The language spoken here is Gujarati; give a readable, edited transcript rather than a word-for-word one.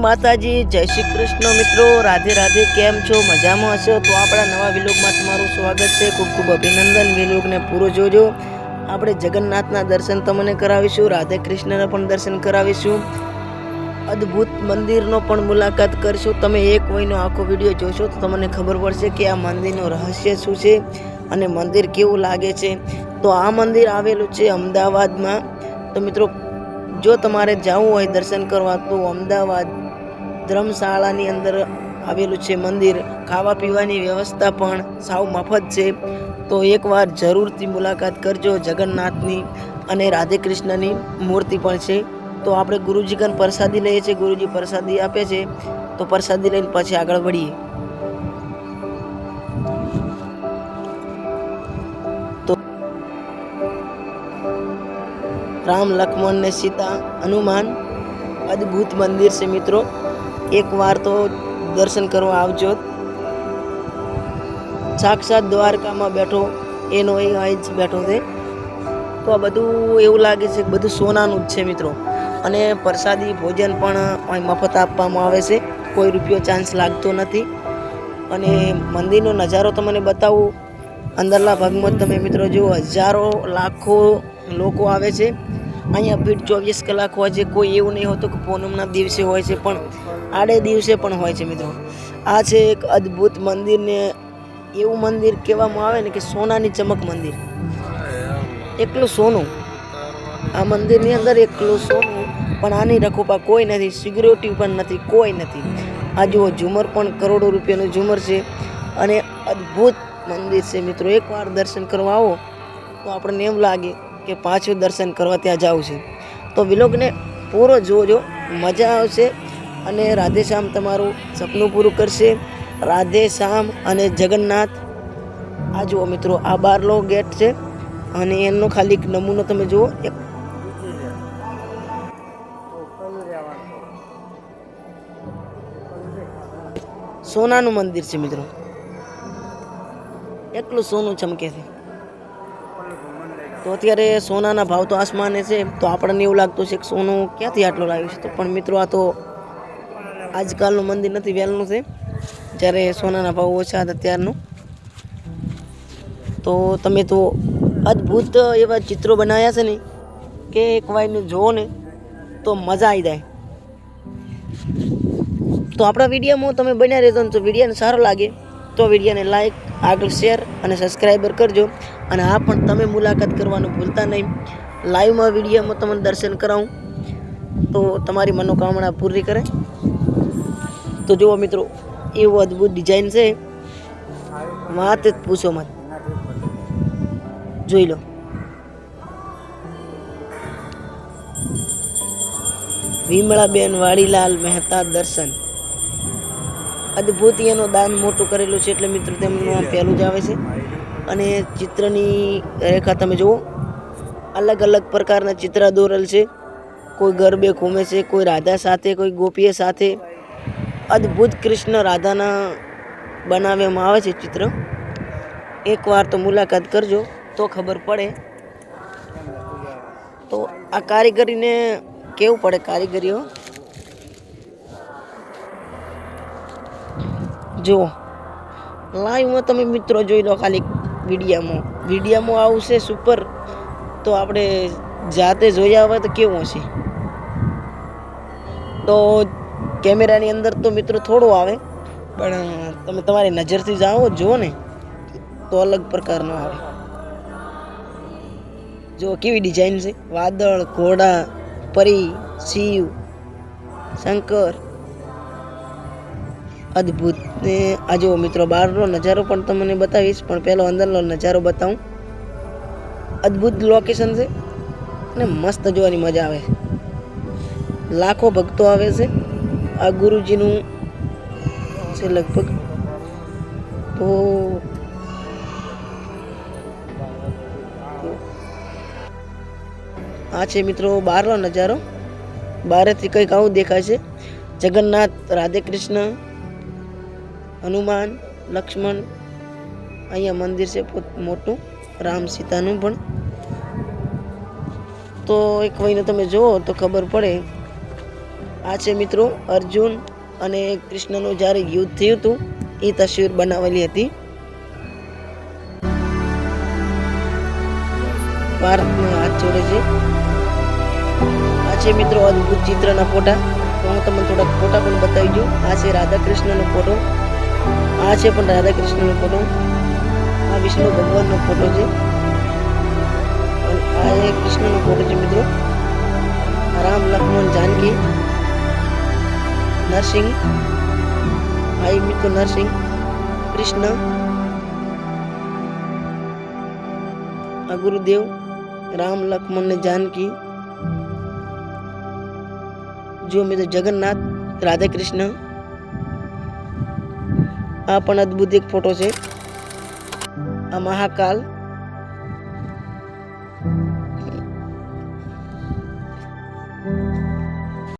માતાજી, જય શ્રી કૃષ્ણ મિત્રો, રાધે રાધે। કેમ છો? મજામાં હશો તો આપણા નવા વિલોગમાં તમારું સ્વાગત છે। ખૂબ ખૂબ અભિનંદન। વિલોગને પૂરો જોજો। આપણે જગન્નાથના દર્શન તમને કરાવીશું, રાધે કૃષ્ણના પણ દર્શન કરાવીશું, અદ્ભુત મંદિરનો પણ મુલાકાત કરશું। તમે એક વયનો આખો વિડીયો જોશો તો તમને ખબર પડશે કે આ મંદિરનું રહસ્ય શું છે અને મંદિર કેવું લાગે છે। તો આ મંદિર આવેલું છે અમદાવાદમાં। તો મિત્રો, જો તમારે જવું હોય દર્શન કરવા તો અમદાવાદ ધર્મશાળાની અંદર આવેલું છે મંદિર। ખાવા પીવાની વ્યવસ્થા પણ સાવ મફત છે। તો એકવાર જરૂરથી મુલાકાત કરજો। જગન્નાથની અને રાધે કૃષ્ણની મૂર્તિ પણ છે। તો આપણે ગુરુજી કન પ્રસાદી લઈએ છીએ, ગુરુજી પ્રસાદી આપે છે, તો પ્રસાદી લઈને પછી આગળ વધીએ। તો રામ, લક્ષ્મણ ને સીતા, હનુમાન, અદ્ભુત મંદિર છે મિત્રો। એકવાર તો દર્શન કરવા આવજો। સાક્ષાત દ્વારકામાં બેઠો એનો એ જ બેઠો છે। તો આ બધું એવું લાગે છે કે બધું સોનાનું જ છે મિત્રો। અને પ્રસાદી ભોજન પણ અહીં મફત આપવામાં આવે છે, કોઈ રૂપિયો ચાન્સ લાગતો નથી। અને મંદિરનો નજારો તમને બતાવું। અંદરના ભાગમાં તમે મિત્રો જુઓ, હજારો લાખો લોકો આવે છે। અહીંયા ભીડ 24 કલાક હોય છે। કોઈ એવું નહીં હોતું કે પૂનમના દિવસે હોય છે, પણ આડે દિવસે પણ હોય છે મિત્રો। આ છે એક અદ્ભુત મંદિર, ને એવું મંદિર કહેવામાં આવે ને કે સોનાની ચમક મંદિર, એકલું સોનું। આ મંદિરની અંદર એકલું સોનું, પણ આની રખોપા કોઈ નથી, સિક્યુરિટી પણ નથી, કોઈ નથી। આ જુઓ, ઝુમર પણ કરોડો રૂપિયાનું ઝુમર છે અને અદ્ભુત મંદિર છે મિત્રો। એકવાર દર્શન કરવા આવો તો આપણને એમ લાગે કે પાછું દર્શન કરવા ત્યાં જવું છે। તો વિલોગને પૂરો જોજો, મજા આવશે અને રાધે શ્યામ તમારું સપનું પૂરું કરશે। રાધે શ્યામ અને જગન્નાથ। આ જુઓ મિત્રો, આ બારલો ગેટ છે અને એનો ખાલી એક નમૂનો તમે જુઓ। એક સોનાનું મંદિર છે મિત્રો, એકલું સોનું ચમકે છે। તો અત્યારે સોનાના ભાવ તો આસમાને છે। તો આપણને એવું લાગતું છે કે સોનું ક્યાંથી આટલું લાવ્યું છે, તો પણ મિત્રો આ તો આજકાલનું મંદિર નથી, વહેલું છે, જ્યારે સોનાના ભાવ ઓછા હતા ત્યારનું। તો તમે તો અદ્ભુત એવા ચિત્રો બનાવ્યા છે ને કે એક વાયનું જુઓ ને તો મજા આવી જાય। તો આપણા વિડીયોમાં તમે બન્યા રહેજો ને, તો વિડીયોને સારો લાગે તો વિડીયોને લાઈક, આગળ શેર અને સબસ્ક્રાઈબર કરજો। અને આ પણ તમે મુલાકાત કરવાનું ભૂલતા નહીં। લાઈવમાં વિડીયોમાં તમને દર્શન કરાવું તો તમારી મનોકામના પૂરી કરે। તો જુઓ મિત્રો, એવું અદ્ભુત ડિઝાઇન છે, વાત જ પૂછો મત। જોઈ લો, વિમળાબેન વાડીલાલ મહેતા દર્શન। અદ્ભુત એનું દાન મોટું કરેલું છે, એટલે મિત્રો તેમનું નામ પહેલું જ આવે છે। અને ચિત્રની રેખા તમે જુઓ, અલગ અલગ પ્રકારના ચિત્ર દોરેલ છે। કોઈ ગરબે ઘૂમે છે, કોઈ રાધા સાથે, કોઈ ગોપીએ સાથે। અદ્ભુત કૃષ્ણ રાધાના બનાવવામાં આવે છે ચિત્ર। એકવાર તો મુલાકાત કરજો તો ખબર પડે। તો આ કારીગરીને કેવું પડે, કારીગરીઓ જુઓ। લાઈવમાં તમે મિત્રો જોઈ લો, ખાલી વિડીયામાં આવશે સુપર, તો આપણે જાતે જોયા હોય તો કેવું હશે। તો કેમેરાની અંદર તો મિત્રો થોડું આવે, પણ તમે તમારી નજરથી જાઓ, જુઓ ને તો અલગ પ્રકારનો આવે। જો કેવી ડિઝાઇન છે, વાદળ, ઘોડા, પરી, શિવ, શંકર, અદ્ભુત। ને આ જો મિત્રો, બહારનો નજારો પણ તમને બતાવીશ, પણ પહેલો અંદરનો નજારો બતાવું। અદ્ભુત લોકેશન છે અને મસ્ત જોવાની મજા આવે। લાખો ભક્તો આવે છે। આ ગુરુજીનું છે લગભગ। તો આ છે મિત્રો બહારનો નજારો। બહારથી કંઈક આવું દેખાય છે। જગન્નાથ, રાધે કૃષ્ણ, હનુમાન, લક્ષ્મણ, અહીંયા મંદિર છે મોટું, રામ સીતાનું પણ। તો એક વહીને તમે જુઓ તો ખબર પડે આ છે મિત્રો અર્જુન અને કૃષ્ણનું જ્યારે યુદ્ધ થયું હતું એ તસવીર બનાવેલી હતી. ભારતને હાથ જોડે છે. આ છે મિત્રો અદ્ભુત ચિત્રના ફોટા. તો હું તમને થોડાક ફોટા પણ બતાવી દઉં. આ છે રાધા કૃષ્ણનો ફોટો. આ છે પણ રાધા કૃષ્ણનો ફોટો. આ વિષ્ણુ ભગવાનનો ફોટો છે અને આ એક કૃષ્ણનો ફોટો છે મિત્રો. રામ લક્ષ્મણ જાનકી નરસિંહ. આ મિત્રો નરસિંહ કૃષ્ણ. આ ગુરુદેવ રામ લક્ષ્મણ ને જાનકી. જો મિત્રો જગન્નાથ રાધા કૃષ્ણ. આ પણ અદ્ભુત એક ફોટો છે. આ મહાકાલ